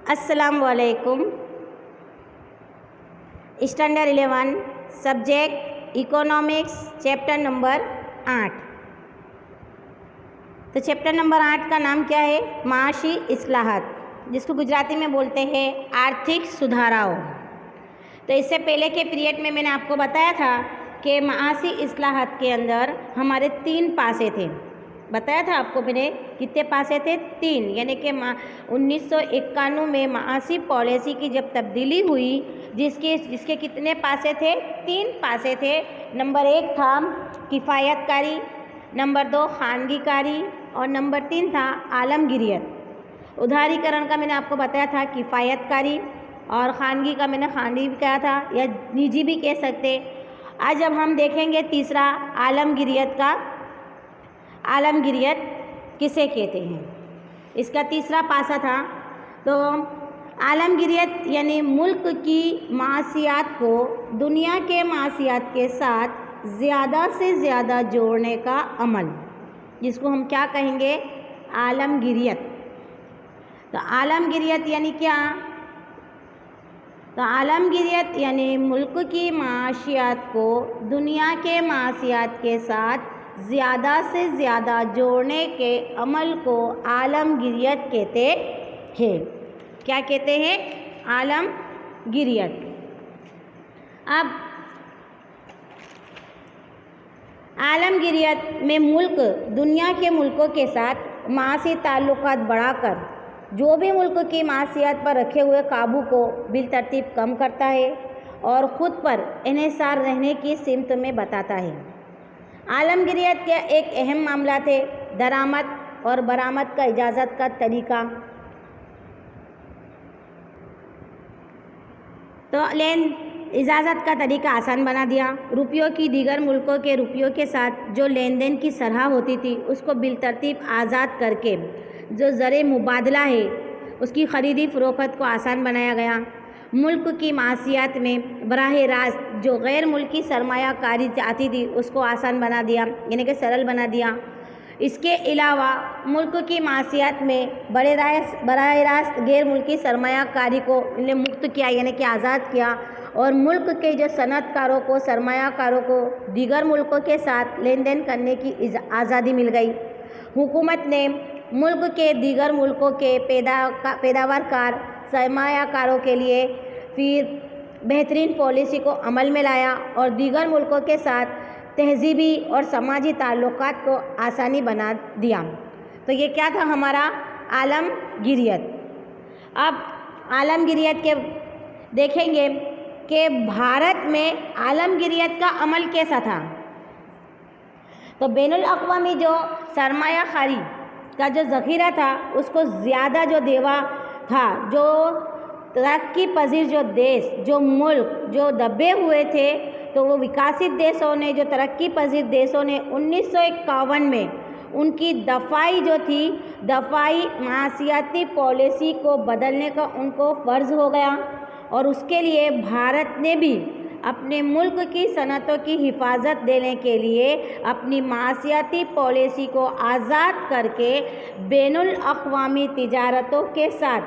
السلام علیکم۔ Standard 11 subject economics chapter number 8۔ تو چیپٹر نمبر 8 کا نام کیا ہے؟ معاشی اصلاحات، جس کو گجراتی میں بولتے ہیں آرتھک سدھاراؤ۔ تو اس سے پہلے کے پیریڈ میں نے آپ کو بتایا تھا کہ معاشی اصلاحات کے اندر ہمارے 3 پاسے تھے۔ بتایا تھا آپ کو میں نے کتنے پاسے تھے؟ 3، یعنی کہ 1991 میں معاشی پالیسی کی جب تبدیلی ہوئی جس کے کتنے پاسے تھے؟ 3 پاسے تھے۔ نمبر 1 تھا کفایت کاری، نمبر 2 خانگی کاری اور نمبر 3 تھا عالمگیریت۔ ادھاری کرن کا میں نے آپ کو بتایا تھا کفایت کاری، اور خانگی کا میں نے خانگی بھی کہا تھا یا نجی بھی کہہ سکتے۔ آج اب ہم دیکھیں گے تیسرا عالمگیریت کا۔ عالمگیریت کسے کہتے ہیں؟ اس کا تیسرا پاسا تھا۔ تو عالمگیریت یعنی ملک کی معاشیات کو دنیا کے معاشیات کے ساتھ زیادہ سے زیادہ جوڑنے کا عمل، جس کو ہم کیا کہیں گے؟ عالمگیریت۔ تو عالمگیریت یعنی کیا؟ تو عالمگیریت یعنی ملک کی معاشیات کو دنیا کے معاشیات کے ساتھ زیادہ سے زیادہ جوڑنے کے عمل کو عالمگیریت کہتے ہیں۔ کیا کہتے ہیں؟ عالمگیریت۔ اب عالمگیریت میں ملک دنیا کے ملکوں کے ساتھ معاشی تعلقات بڑھا کر جو بھی ملک کی معاشیات پر رکھے ہوئے قابو کو بالترتیب کم کرتا ہے اور خود پر انحصار رہنے کی سمت میں بتاتا ہے۔ عالمگیریت کے ایک اہم معاملات ہے درآمد اور برآمد کا اجازت کا طریقہ۔ تو اجازت کا طریقہ آسان بنا دیا۔ روپیوں کی دیگر ملکوں کے روپیوں کے ساتھ جو لین دین کی شرح ہوتی تھی اس کو بالترتیب آزاد کر کے جو زر مبادلہ ہے اس کی خریدی فروخت کو آسان بنایا گیا۔ ملک کی معاشیات میں براہ راست جو غیر ملکی سرمایہ کاری آتی تھی اس کو آسان بنا دیا، یعنی کہ سرل بنا دیا۔ اس کے علاوہ ملک کی معاشیات میں براہ راست غیر ملکی سرمایہ کاری کو مکت کیا، یعنی کہ آزاد کیا، اور ملک کے جو صنعت کاروں کو سرمایہ کاروں کو دیگر ملکوں کے ساتھ لین دین کرنے کی آزادی مل گئی۔ حکومت نے ملک کے دیگر ملکوں کے پیداوار کار سرمایہ کاروں کے لیے پھر بہترین پالیسی کو عمل میں لایا اور دیگر ملکوں کے ساتھ تہذیبی اور سماجی تعلقات کو آسانی بنا دیا۔ تو یہ کیا تھا ہمارا؟ عالمگیریت۔ اب عالمگیریت کے دیکھیں گے کہ بھارت میں عالمگیریت کا عمل کیسا تھا۔ تو بین الاقوامی جو سرمایہ کاری کا جو ذخیرہ تھا اس کو زیادہ جو دیوا تھا، جو ترقی پذیر جو دیش جو ملک جو دبے ہوئے تھے، تو وہ وکاست دیشوں نے جو ترقی پذیر دیشوں نے 1951 میں ان کی دفاعی معاشیاتی پالیسی کو بدلنے کا ان کو فرض ہو گیا، اور اس کے لیے بھارت نے بھی اپنے ملک کی صنعتوں کی حفاظت دینے کے لیے اپنی معاشیاتی پالیسی کو آزاد کر کے بین الاقوامی تجارتوں کے ساتھ،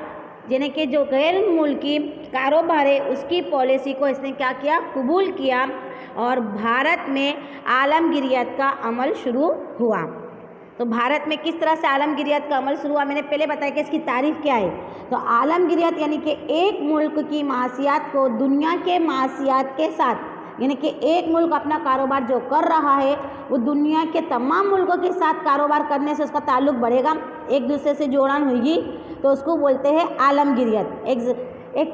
یعنی کہ جو غیر ملکی کاروبار ہے اس کی پالیسی کو اس نے کیا کیا؟ قبول کیا، اور بھارت میں عالمگیریت کا عمل شروع ہوا۔ تو بھارت میں کس طرح سے عالمگیریت کا عمل شروع ہوا؟ میں نے پہلے بتایا کہ اس کی تعریف کیا ہے۔ تو عالمگیریت یعنی کہ ایک ملک کی معاشیات کو دنیا کے معاشیات کے ساتھ، یعنی کہ ایک ملک اپنا کاروبار جو کر رہا ہے وہ دنیا کے تمام ملکوں کے ساتھ کاروبار کرنے سے اس کا تعلق بڑھے گا، ایک دوسرے سے جوڑان ہوگی، تو اس کو بولتے ہیں عالمگیریت۔ ایک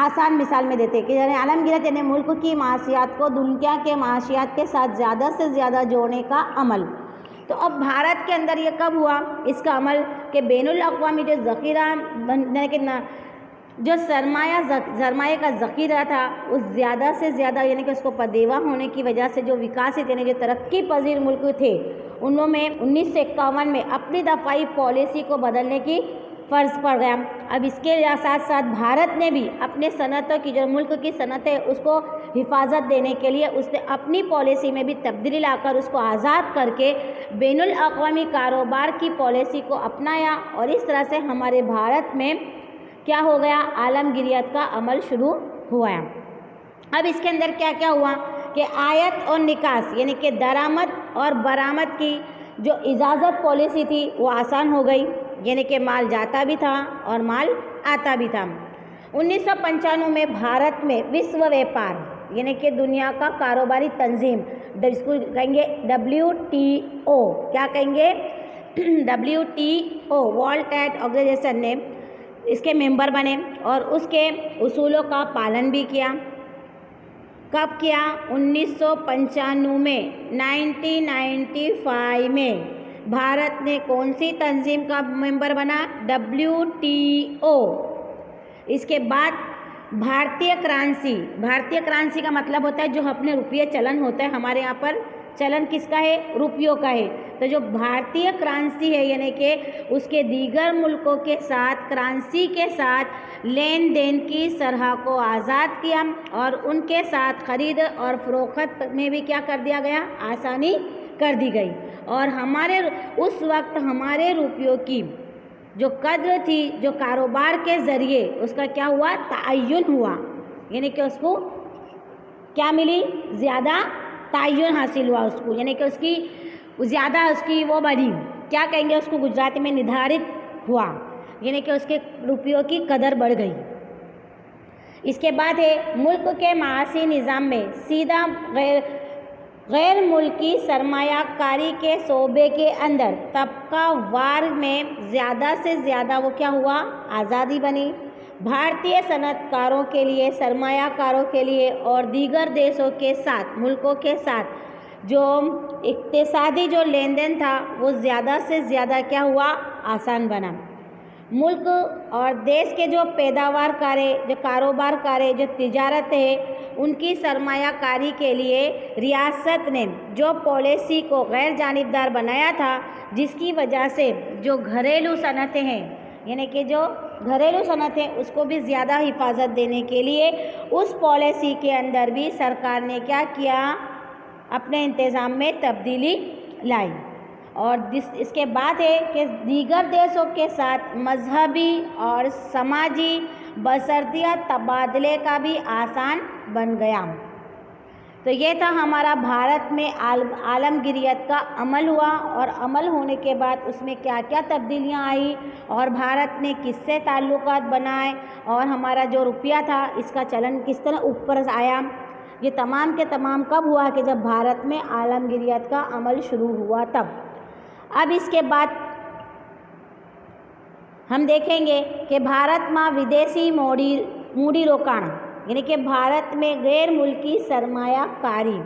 آسان مثال میں دیتے کہ یعنی عالمگیریت یعنی ملک کی معاشیات کو دنیا کے معاشیات کے ساتھ زیادہ سے زیادہ جوڑنے کا عمل۔ تو اب بھارت کے اندر یہ کب ہوا اس کا عمل کہ بین الاقوامی جو ذخیرہ یعنی کہ جو سرمایہ کا ذخیرہ تھا اس زیادہ سے زیادہ، یعنی کہ اس کو پدیوا ہونے کی وجہ سے جو وکاست یعنی جو ترقی پذیر ملک تھے انہوں میں 1951 میں اپنی دفاعی پالیسی کو بدلنے کی فرض پڑ گیا۔ اب اس کے ساتھ ساتھ بھارت نے بھی اپنے صنعتوں کی جو ملک کی صنعت ہے اس کو حفاظت دینے کے لیے اس نے اپنی پالیسی میں بھی تبدیلی لا کر اس کو آزاد کر کے بین الاقوامی کاروبار کی پالیسی کو اپنایا، اور اس طرح سے ہمارے بھارت میں کیا ہو گیا، عالمگیریت کا عمل شروع ہوا ہے۔ اب اس کے اندر کیا کیا ہوا کہ آیت اور نکاس یعنی کہ درآمد اور برآمد کی جو اجازت پالیسی تھی وہ آسان ہو گئی، یعنی کہ مال جاتا بھی تھا اور مال آتا بھی تھا۔ 1995 میں بھارت میں وشو ویپار یعنی کہ دنیا کا کاروباری تنظیم، اس کو کہیں گے WTO، کیا کہیں گے WTO، ورلڈ ٹریڈ آرگنائزیشن نے اس کے ممبر بنے اور اس کے اصولوں کا پالن بھی کیا۔ کب کیا؟ 1995 میں، 1995 میں بھارت نے کون سی تنظیم کا ممبر بنا؟ WTO۔ اس کے بعد بھارتیہ کرنسی کا مطلب ہوتا ہے جو اپنے روپیے چلن ہوتا ہے، ہمارے یہاں پر چلن کس کا ہے؟ روپیوں کا ہے۔ تو جو بھارتیہ کرنسی ہے یعنی کہ اس کے دیگر ملکوں کے ساتھ کرنسی کے ساتھ لین دین کی شرح کو آزاد کیا اور ان کے ساتھ خرید اور فروخت میں بھی کیا کر دیا گیا؟ آسانی کر دی گئی۔ اور اس وقت ہمارے روپیوں کی جو قدر تھی، جو کاروبار کے ذریعے اس کا کیا ہوا؟ تعین ہوا، یعنی کہ اس کو کیا ملی؟ زیادہ تعین حاصل ہوا اس کو، یعنی کہ اس کی زیادہ وہ بڑھی، کیا کہیں گے اس کو گجراتی میں؟ ندھارت ہوا، یعنی کہ اس کے روپیوں کی قدر بڑھ گئی۔ اس کے بعد ہے ملک کے معاشی نظام میں سیدھا غیر ملکی سرمایہ کاری کے شعبے کے اندر طبقہ وار میں زیادہ سے زیادہ وہ کیا ہوا؟ آزادی بنی۔ بھارتیہ صنعت کاروں کے لیے، سرمایہ کاروں کے لیے اور دیگر دیشوں کے ساتھ، ملکوں کے ساتھ جو اقتصادی جو لین دین تھا وہ زیادہ سے زیادہ کیا ہوا؟ آسان بنا۔ ملک اور دیش کے جو پیداوار کارے، جو کاروبار کارے، جو تجارت ہے، ان کی سرمایہ کاری کے لیے ریاست نے جو پالیسی کو غیر جانبدار بنایا تھا، جس کی وجہ سے جو گھریلو صنعتیں ہیں، یعنی کہ جو گھریلو صنعتیں، اس کو بھی زیادہ حفاظت دینے کے لیے اس پالیسی کے اندر بھی سرکار نے کیا کیا؟ اپنے انتظام میں تبدیلی لائی۔ اور اس کے بعد ہے کہ دیگر دیشوں کے ساتھ مذہبی اور سماجی بسرتیہ تبادلے کا بھی آسان بن گیا۔ تو یہ تھا ہمارا بھارت میں عالمگیریت کا عمل ہوا، اور عمل ہونے کے بعد اس میں کیا کیا تبدیلیاں آئی اور بھارت نے کس سے تعلقات بنائے اور ہمارا جو روپیہ تھا اس کا چلن کس طرح اوپر آیا۔ یہ تمام کے تمام کب ہوا؟ کہ جب بھارت میں عالمگیریت کا عمل شروع ہوا تب۔ اب اس کے بعد ہم دیکھیں گے کہ بھارت میں ودیشی موڑی روکان یعنی کہ بھارت میں غیر ملکی سرمایہ کاری۔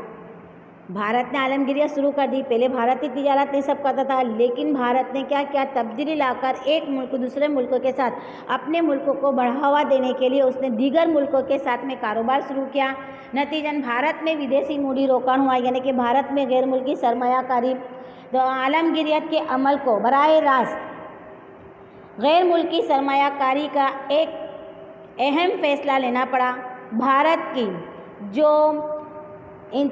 بھارت نے عالمگیریت شروع کر دی، پہلے بھارتی تجارت نہیں سب کرتا تھا، لیکن بھارت نے کیا کیا؟ تبدیلی لا کر ایک ملک دوسرے ملکوں کے ساتھ اپنے ملکوں کو بڑھاوا دینے کے لیے اس نے دیگر ملکوں کے ساتھ میں کاروبار شروع کیا۔ نتیجاً بھارت میں ودیشی موڑی روکان ہوا، یعنی کہ بھارت میں غیر ملکی سرمایہ کاری۔ تو عالمگیریت کے عمل کو براہ راست غیر ملکی سرمایہ کاری کا ایک اہم فیصلہ لینا پڑا۔ بھارت کی جو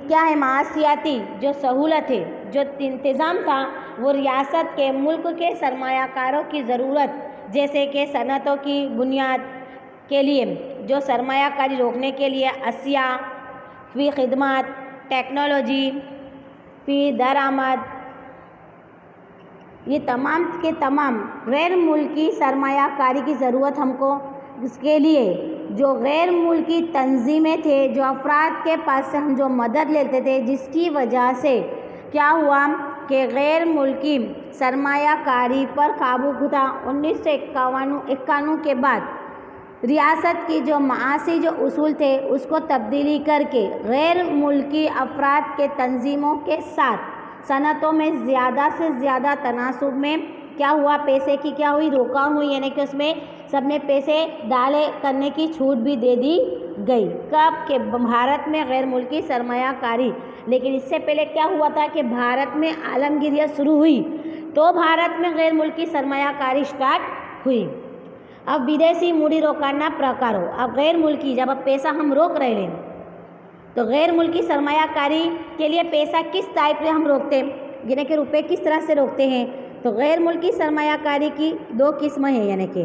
کیا ہے معاشیاتی جو سہولت ہے، جو انتظام تھا، وہ ریاست کے ملک کے سرمایہ کاروں کی ضرورت، جیسے کہ صنعتوں کی بنیاد کے لیے جو سرمایہ کاری روکنے کے لیے اشیاء، فی خدمات، ٹیکنالوجی، فی درآمد، یہ تمام کے تمام غیر ملکی سرمایہ کاری کی ضرورت ہم کو۔ اس کے لیے جو غیر ملکی تنظیمیں تھے، جو افراد کے پاس سے ہم جو مدد لیتے تھے، جس کی وجہ سے کیا ہوا کہ غیر ملکی سرمایہ کاری پر قابو تھا۔ 1991 کے بعد ریاست کی جو معاشی جو اصول تھے اس کو تبدیلی کر کے غیر ملکی افراد کے تنظیموں کے ساتھ صنعتوں میں زیادہ سے زیادہ تناسب میں کیا ہوا؟ پیسے کی کیا ہوئی؟ روکان ہوئی، یعنی کہ اس میں سب میں پیسے ڈالے کرنے کی چھوٹ بھی دے دی گئی۔ کب کہ بھارت میں غیر ملکی سرمایہ کاری، لیکن اس سے پہلے کیا ہوا تھا کہ بھارت میں عالمگیریت شروع ہوئی تو بھارت میں غیر ملکی سرمایہ کاری اسٹارٹ ہوئی۔ اب ودیشی موڑی روکانا پرکار ہو، اب غیر ملکی جب اب پیسہ ہم روک رہے ہیں تو غیر ملکی سرمایہ کاری کے لیے پیسہ کس ٹائپ سے ہم روکتے ہیں، یعنی کہ روپے کس طرح سے روکتے ہیں؟ تو غیر ملکی سرمایہ کاری کی دو قسمیں ہیں، یعنی کہ